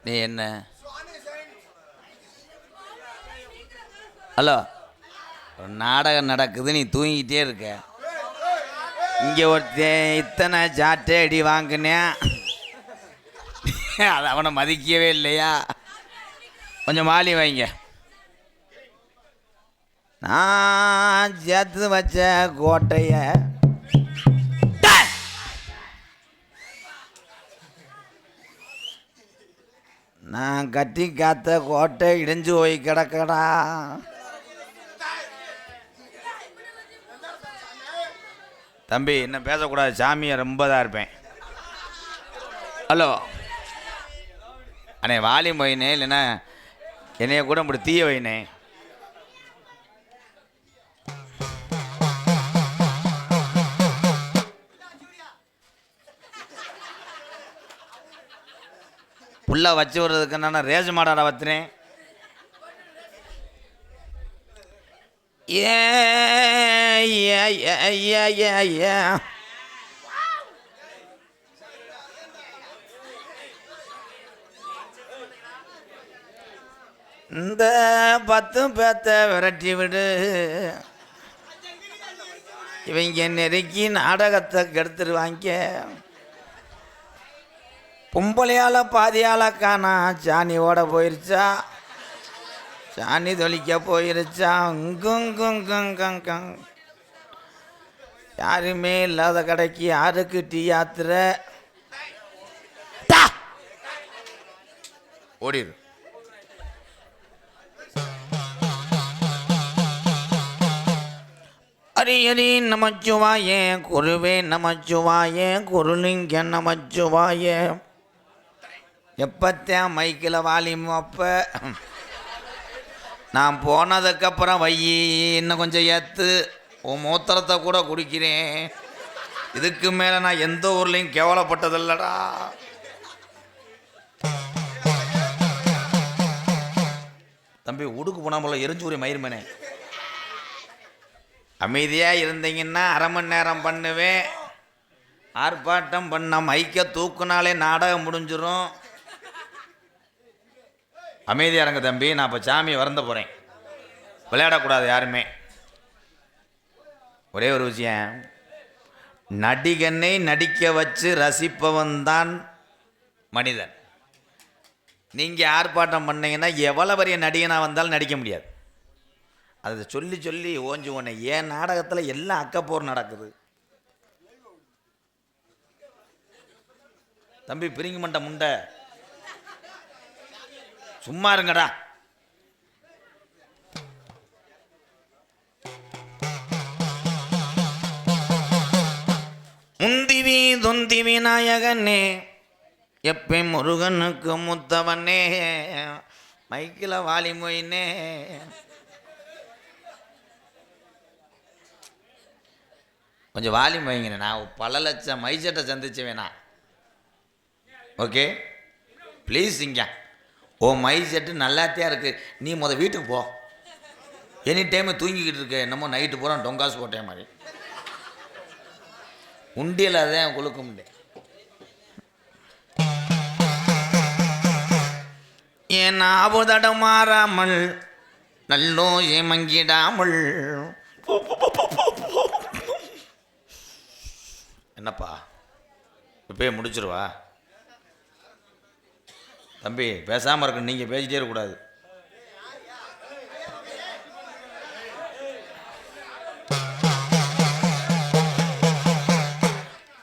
நீ என்ன? ஹலோ, ஒரு நாடகம் நடக்குது, நீ தூங்கிக்கிட்டே இருக்க. இங்கே ஒருத்தன் இத்தனை சாட்டை அடி வாங்கினேன், அது அவனை மதிக்கவே இல்லையா? கொஞ்சம் மாலி வைங்க. நான் சேர்த்து வச்ச கோட்டைய நான் கட்டி காத்த கோட்டை இடிஞ்சு போய் கிடக்கடா. தம்பி என்ன பேசக்கூடாது, சாமியை ரொம்ப தான் இருப்பேன். ஹலோ அண்ணே, வாலியம் வைனே, இல்லைன்னா என்னைய கூட இப்படி தீய வைனே. புல்லாக வச்சு விடுறதுக்கு நான் ரேஷன் மாடாட வத்துறேன். இந்த 10 பேத்த விரட்டி விடு, இவங்க நெருக்கி நாடகத்தை கெடுத்துருவாங்க. பொம்பளையால் பாதியால் காணா, சாணி ஓட போயிருச்சா, சாணி தொளிக்க போயிருச்சா, யாருமே இல்லாத கடைக்கு யாருக்கு டீ யாத்திர ஓடிடு. ஹரி ஹரி நமச்சிவாய, குருவே நமச்சிவாய, குருலிங்க நமச்சிவாய. எப்பத்தான் மைக்கில் வாலியும் அப்போ நான் போனதுக்கப்புறம் வையி, இன்னும் கொஞ்சம் ஏற்று உன் மூத்திரத்தை கூட குடிக்கிறேன். இதுக்கு மேலே நான் எந்த ஊர்லேயும் கேவலப்பட்டதில்லடா. தம்பி உடுக்கு போனால் போல எரிஞ்சூரி மயிருமனே. அமைதியாக இருந்தீங்கன்னா அரை மணி நேரம் பண்ணுவேன். ஆர்ப்பாட்டம் பண்ண மைக்க தூக்குனாலே நாடகம் முடிஞ்சிடும். அமைதியாக இருங்க தம்பி, நான் இப்போ சாமியை வருந்த போகிறேன். விளையாடக்கூடாது யாருமே. ஒரே ஒரு விஷயம், நடிகனை நடிக்க வச்சு ரசிப்பவன் தான் மனிதன். நீங்கள் ஆர்ப்பாட்டம் பண்ணீங்கன்னா எவ்வளோ பெரிய நடிகனாக வந்தாலும் நடிக்க முடியாது. அதை சொல்லி சொல்லி ஓஞ்சு ஒன்று. ஏன் நாடகத்தில் எல்லாம் அக்கப்போர் நடக்குது. தம்பி பிரிங்க மண்ட முண்டை, சும்மா இருங்கடா. முந்திவி தொந்தி விநாயகனே, எப்ப முருகனுக்கு முத்தவனே, மைக்கில் வாலி மொயினே. கொஞ்சம் வாலியம் வைங்க. நான் பல லட்சம் மைசட்டை சந்திச்சு வேணா. Okay please. இங்க ஓ மைசெட்டு நல்லாத்தையா இருக்குது. நீ வீட்டுக்கு போ. எனி டைமு தூங்கிக்கிட்டு இருக்க, என்னமோ நைட்டு பூரா டொங்காசு போட்டே மாதிரி. உண்டியல் அதான் கொழுக்க முடியும். ஏன் ஆபுதடம் மாறாமல் நல்லோ ஏமங்கிடாமல். என்னப்பா இப்போயே முடிச்சிருவா? தம்பி பேசாமல் இருக்கு, நீங்கள் பேசிட்டே இருக்கக்கூடாது.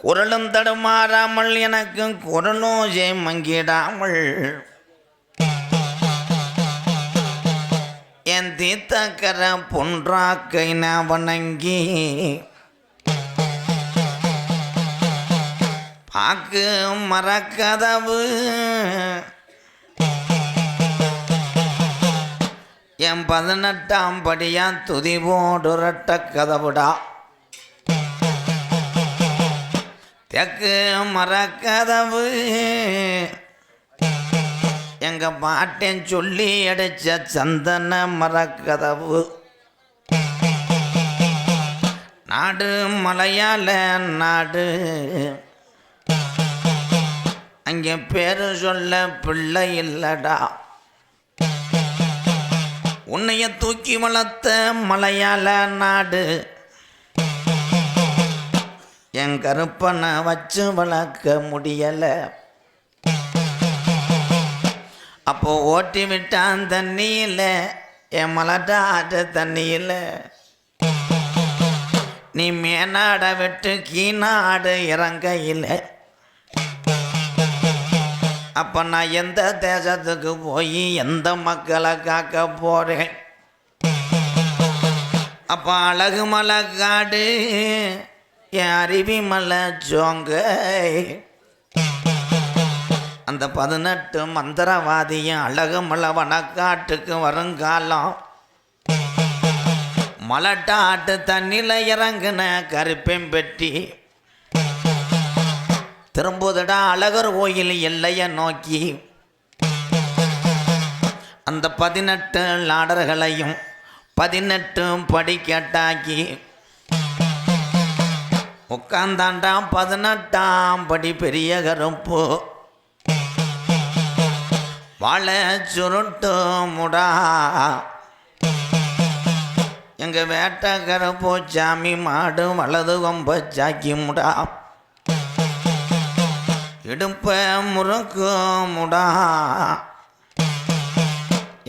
குரலும் தடுமாறாமல் எனக்கு குரலும் மங்கிடாமல். என் தீத்தக்கர பொன்றாக்கை நான் வணங்கி பாக்கு மரக்கதவு என் 18ஆம் படியா துதி போடுறட்ட கதவுடா. தெற்கு மரக்கதவு எங்க பாட்டேன் சொல்லி அடிச்ச சந்தன மரக்கதவு. நாடு மலையாள நாடு, அங்கே பேரு சொல்ல பிள்ளை இல்லடா, உன்னைய தூக்கி வளர்த்த மலையாள நாடு, என் கருப்பனை வச்சு வளர்க்க முடியல. அப்போ ஓட்டி விட்டான் தண்ணியில், என் மலட்டாட்ட தண்ணியில். நீ மேனாட விட்டு கீநாடு இறங்கையில், அப்போ நான் எந்த தேசத்துக்கு போய் எந்த மக்களை காக்க போகிறேன்? அப்போ அழகு மலை காடு, என் அருவி மலை சோங்க, அந்த 18 மந்திரவாதியும் அழகு மலை வனக்காட்டுக்கு வருங்காலம். மலட்டாட்டு தண்ணியில் இறங்குன கருப்பேன் பெட்டி திரும்புதடா அழகர் கோயில் எல்லையை நோக்கி. அந்த 18 லாடர்களையும் 18 படிக்கட்டாக்கி உட்கார்ந்தாண்டாம் 18ஆம் படி பெரிய கருப்பு. வாழை சுருட்டு முடா, எங்க வேட்ட கருப்பு சாமி மாடு வலது கொம்ப சாக்கி முடா, இடுப்ப முறுக்கு முடா,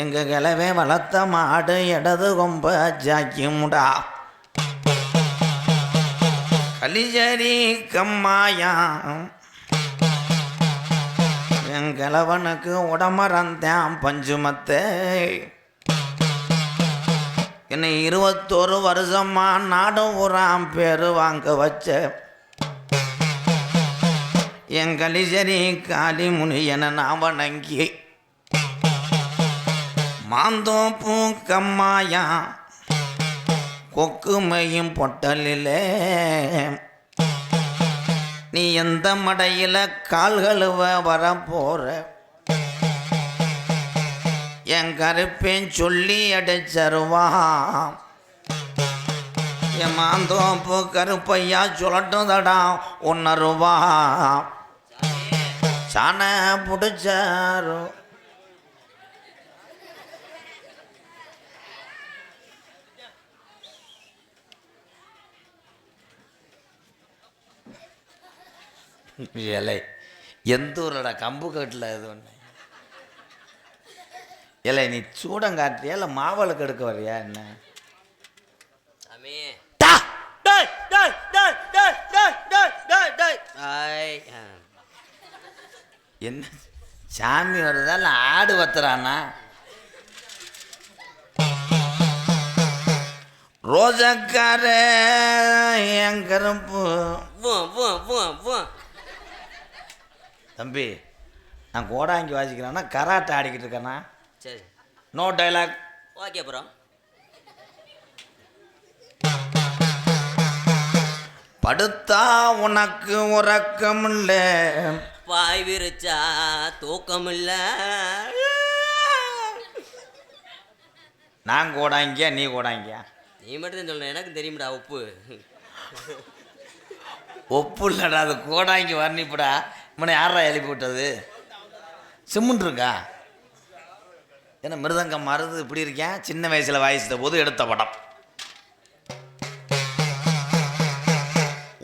எங்க கிளவே வளர்த்த மாடு இடது கொம்ப சாக்கி முடா. கலிஜரி கம்மாயா, என் கிழவனுக்கு உடமறந்தான் பஞ்சுமத்தை. என்னை 21 வருஷமா நாடு ஊராம் பேரு வாங்க வச்ச என் கலிஜரி காளி முனியனை நான் வணங்கி, மாந்தோப்பு கம்மாயா கொக்குமையும் பொட்டலிலே, நீ எந்த மடையில் கால்களுவ வரப்போற? என் கருப்பேன் சொல்லி அடைச்சருவா. என் மாந்தோப்பு கருப்பையா சொல்லட்டுதடா ஒன்னருவா. சாண பிடிச்சாரு இலை எந்த ஊரோட கம்பு கட்டில் இது ஒன்று. இல்லை நீ சூடங்காட்டியா இல்லை மாவளுக்கு எடுக்க வரியா என்ன? என்ன சாமி வருதா இல்லை ஆடு வத்துறானா? ரோஜக்கார என் கருப்பு. தம்பி நான் கோடாங்கி வாசிக்கிறேன்னா கராட்டை ஆடிக்கிட்டு இருக்கேண்ணா. சரி, நோ டைலாக். Okay bro. படுத்தா உனக்கு உறக்கம் இல்ல, பாய் விரிச்சா தூக்கம் இல்ல. நான் கோடாங்கியா நீ கோடாங்கியா? நீ மட்டும் தான் சொல்லணும், எனக்கு தெரியும்டா. உப்பு ஒப்பு இல்லடா, அது கோடாங்கி வர்ணிப்படா. இவனை யாரா எழுப்பி விட்டது? சிம்முன் இருக்கா? ஏன்னா மிருதங்கம் மருது இப்படி இருக்கேன். சின்ன வயசில் வாசித்த போது எடுத்த படம்.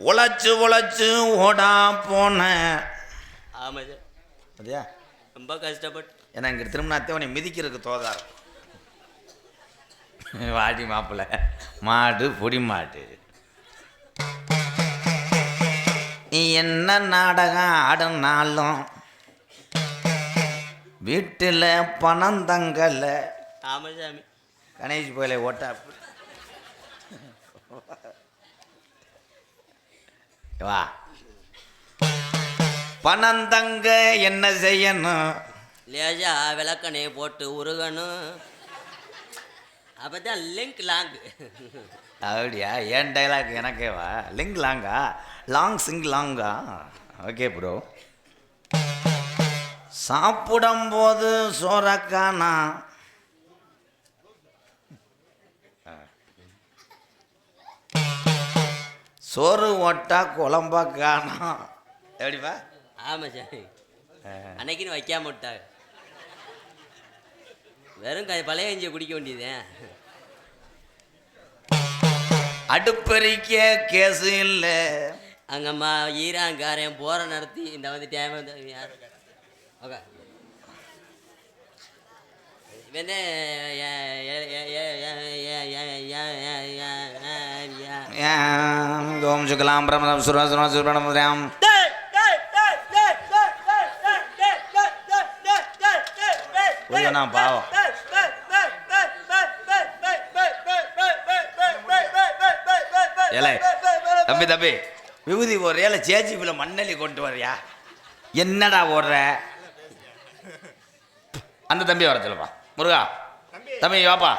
உழைச்சு உழைச்சு ஓடா போன. ஆமாம் சார், அப்படியா? ரொம்ப கஷ்டப்பட்டு. ஏன்னா இங்கே திரும்பினாத்தே உன்னை மிதிக்கிறதுக்கு தோதார். வாடி மாப்பிள்ள மாடு பொடி மாடு. நீ என்ன நாடகம் ஆடுனாலும் வீட்டில் பணம் தங்கல. ஆமாம் சாமி. கணேஷ் போயில ஓட்டா வா. பணம் தங்க என்ன செய்யணும்? லேஜா விளக்கணையை போட்டு உருகணும். அப்போ தான் லிங்க் லாங்கு. அப்படியா? ஏன் டைலாக் எனக்கேவா? லிங்க் லாங்கா? லாங் சிங் லாங்கா? Okay bro. சாப்பிடும்போது சோறக்கானா, சோறு ஓட்டா குழம்பா காணா. எப்படிப்பா? ஆமாம் சாமி. அன்னைக்குன்னு வைக்காம விட்டாங்க. வெறும் பழைய கஞ்சியை குடிக்க வேண்டியதேன். அடுப்பறிக்க கேஸு இல்லை. அங்கம்மா ஈரான்காரன் போற நடத்தி இந்த வந்துட்டேன் வந்து யார் ஓகே வந்து ஓம் சுகலாம் பிரமணம் சுரசுரம் சுப்பிரமணியம். பாவம் ஏலே தம்பி தம்பி விபூதி போடுறியா இல்லை சேச்சிப்பில் மண்ணெல்லி கொண்டு வர்றியா? என்னடா ஓடுற? அந்த தம்பி வர சொல்லுப்பா. முருகா தம்பி வாப்பா.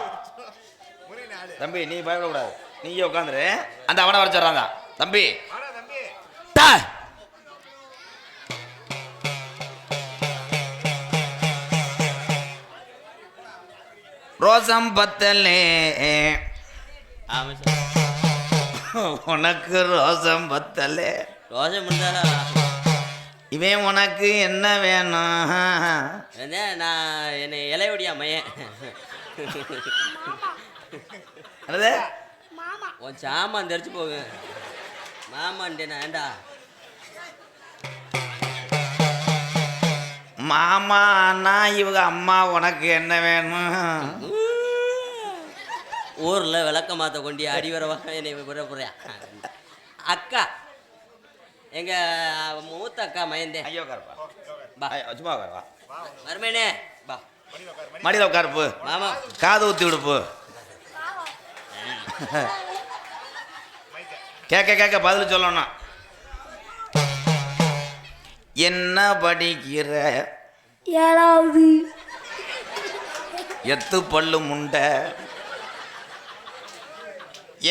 தம்பி நீ பயப்படக்கூடாது, நீயே உட்காந்துரு. அந்த அவனை வர சொல்றாங்க. தம்பி ரோசம் பத்தலே ஆமாம் சார். உனக்கு ரோசம் பத்தலே. ரோசம் இருந்தா இவன் உனக்கு என்ன வேணும்? நான் என்னை இலையுடியா மையன் உன் சாமான் தெரிச்சு போங்க மாமான்ட்டே ஏண்டா மாமானா இவங்க அம்மா உனக்கு என்ன வேணும்? ஊரில் விளக்க மாற்ற கொண்டு அடி வரவா என்னை விட போறியா? அக்கா எங்கள் மூத்த அக்கா மயந்தே. ஐயோ உட்காருப்பா. பா சும்மா உட்காருவா. மருமேனே பா மடியில் உட்காருப்பு. மாமா காது ஊற்றி விடுப்பு. கேட்க கேட்க பதில் சொல்லணும். என்ன படிக்கிற? 7வது. எத்து பல்லு முண்டை.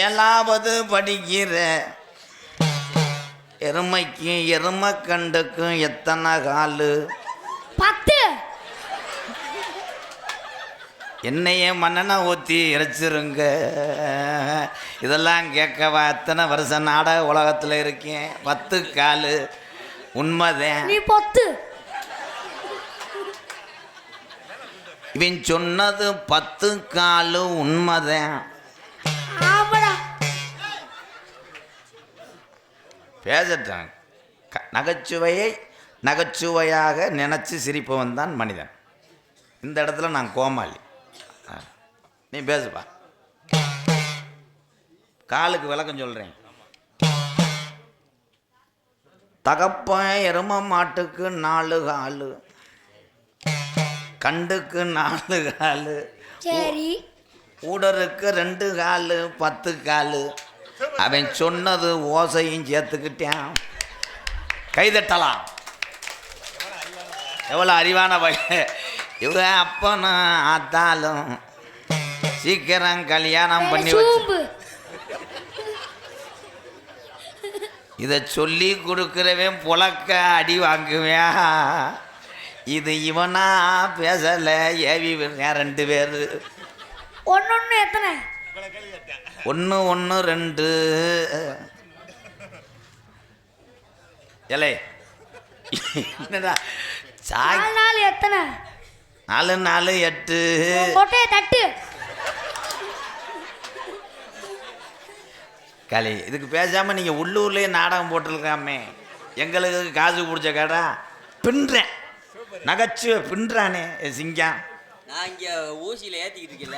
7வது படிக்கிற. எருமைக்கும் எருமை கண்டுக்கும் எத்தனை காலு? 10. என்னையே மண்ணெண்ணை ஊற்றி இறைச்சிருங்க. இதெல்லாம் கேட்கவா எத்தனை வருஷம் நாடக உலகத்தில் இருக்கேன். 10 காலு உண்மைதான். நீ 10. இவன் சொன்னது 10 காலு உண்மைதான். ஆமாடா. பேசட்டான். நகைச்சுவையை நகைச்சுவையாக நினச்சி சிரிப்பவன் தான் மனிதன். இந்த இடத்துல நான் கோமாளி. நீ பேசுப்பா. காலுக்கு விளக்கம் சொல்கிறேன். தகப்பன் எரும மாட்டுக்கு 4 காலு, கண்டுக்கு 4 காலு, சரி. ஊடருக்கு 2 காலு, 10 காலு. அவன் சொன்னது ஓசையும் சேர்த்துக்கிட்டான். கைதட்டலாம். எவ்வளோ அறிவான பையன் இவங்க. அப்பனும் ஆத்தாலும் சீக்கிரம் கல்யாணம் பண்ணி வச்சு இதை சொல்லி கொடுக்குறவன் புழக்க அடி வாங்குவேன். இது இவனா பேசலை, ஏவி 2 பேர். ஒன்னொன்னு எத்தனை? 1 1 2. ஏலே என்னடா சாய் 4 4 எத்தனை? 4 4 8. கொட்டையை தட்டு. களி இதுக்கு பேசாமல் நீங்கள் உள்ளூர்லேயே நாடகம் போட்டிருக்காமே. எங்களுக்கு காசு பிடிச்ச கடா பின்றேன். நகைச்சுவை பின்றானே சிங்கம். நான் இங்கே ஊசியில் ஏற்றிக்கிட்டு இருக்கல.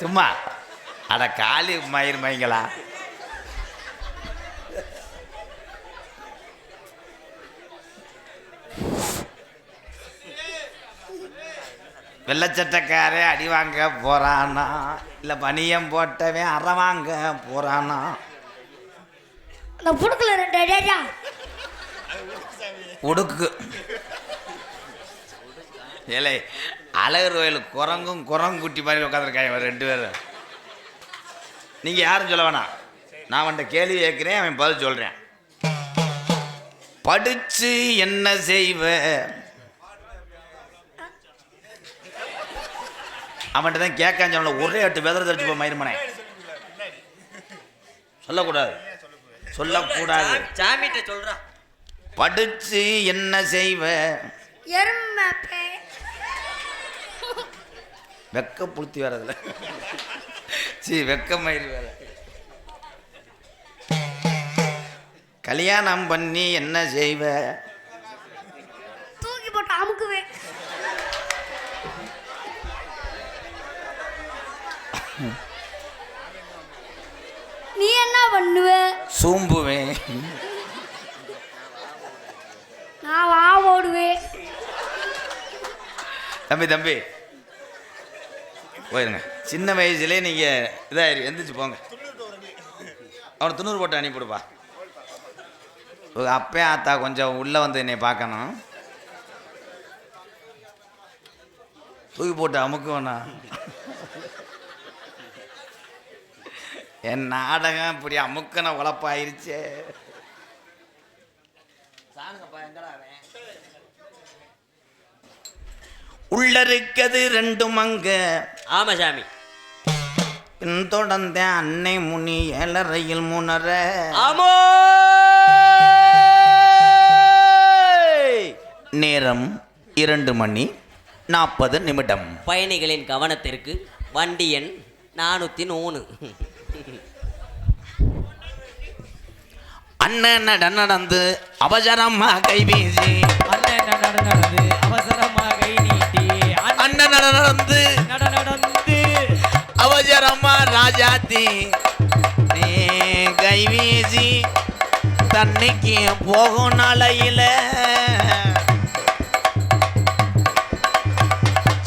சும்மா அட காலி மயிர் மைங்களா. வெள்ளச்சட்டக்காரே அடி வாங்க போறானா இல்லை பனியம் போட்டவன் அற வாங்க போறானா? அந்த புடுக்கல 2 அடியா. உடுக்கு ஏலே அழகர் கோயில் குரங்கும் குரங்குட்டி மாதிரி உட்காந்துருக்காங்க 2 பேரும். நீங்கள் யாரும் சொல்ல வேணாம். நான் அவன்கிட்ட கேள்வி கேட்குறேன், அவன் பதில் சொல்கிறேன். படித்து என்ன செய்வ? அவன்கிட்ட தான் கேட்கான்னு சொல்ல. ஒரே 8 வெதரை தெரிச்சு போ மயிருமனை சொல்லக்கூடாது. சொல்லக்கூடாது. சாமிகிட்ட சொல்றா. படிச்சு என்ன செய்வ? எருமை வெக்க புளுத்தி வரதுல வெக்கமயில் வேற. கல்யாணம் பண்ணி என்ன செய்வ? தூக்கி போட்டு அமுக்குவே. நீ என்ன பண்ணுவ? சூம்புவேன். நான் வா ஓடுவேன். தம்பி போயிருங்க. சின்ன வயசுலேயே நீங்கள் இதாயிரு, எந்திரிச்சு போங்க. அவனை துண்ணூறு போட்டு அனுப்பிவிடுப்பா. அப்பே ஆத்தா கொஞ்சம் உள்ளே வந்து என்னை பார்க்கணும். தூக்கி போட்டு அமுக்குவேண்ணா. என் நாடகம் இப்படி அமுக்கன உழப்பாயிருச்சே. உள்ள இருக்கிறது ரெண்டும் அங்க. ஆமா சாமி. பின்தொடர்ந்த அன்னை முனி 7:30 3:30. ஆமோ. நேரம் 2:40. பயணிகளின் கவனத்திற்கு வண்டி எண் 403. அண்ணன் நடந்து அவசரமா கை வீசி, அண்ணன் நடந்து அவசரமா கை நீட்டி, அண்ணன் நடந்து அவசரமா ராஜாத்தி நீ கை வீசி தன்னைக்கு போகும் நாளையில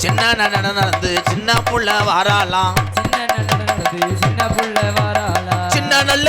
சின்ன நடந்து சின்ன புள்ள வாராலாம், சின்ன நடந்து சின்ன புள்ள வாராளா, சின்ன நல்ல